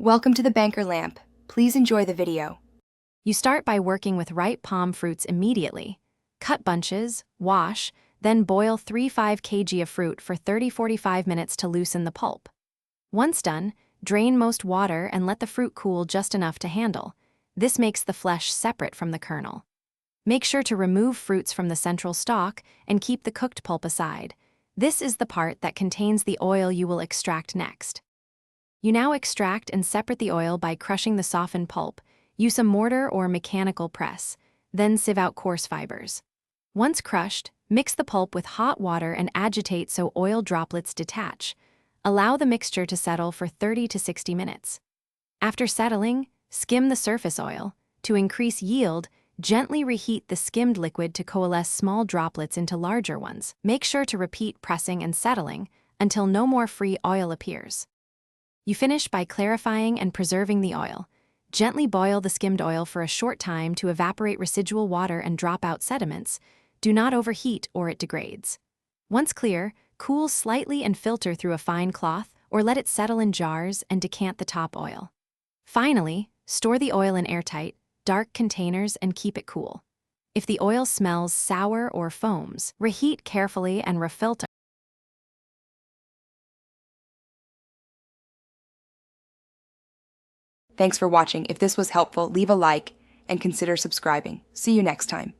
Welcome to the banker lamp. Please enjoy the video. You start by working with ripe palm fruits immediately. Cut bunches, wash, then boil 3-5 kg of fruit for 30-45 minutes to loosen the pulp. Once done, drain most water and let the fruit cool just enough to handle. This makes the flesh separate from the kernel. Make sure to remove fruits from the central stalk and keep the cooked pulp aside. This is the part that contains the oil you will extract next. You now extract and separate the oil by crushing the softened pulp. Use a mortar or mechanical press, then sieve out coarse fibers. Once crushed, mix the pulp with hot water and agitate so oil droplets detach. Allow the mixture to settle for 30 to 60 minutes. After settling, skim the surface oil. To increase yield, gently reheat the skimmed liquid to coalesce small droplets into larger ones. Make sure to repeat pressing and settling until no more free oil appears. You finish by clarifying and preserving the oil. Gently boil the skimmed oil for a short time to evaporate residual water and drop out sediments. Do not overheat or it degrades. Once clear, cool slightly and filter through a fine cloth or let it settle in jars and decant the top oil. Finally, store the oil in airtight, dark containers and keep it cool. If the oil smells sour or foams, reheat carefully and refilter. Thanks for watching. If this was helpful, leave a like and consider subscribing. See you next time.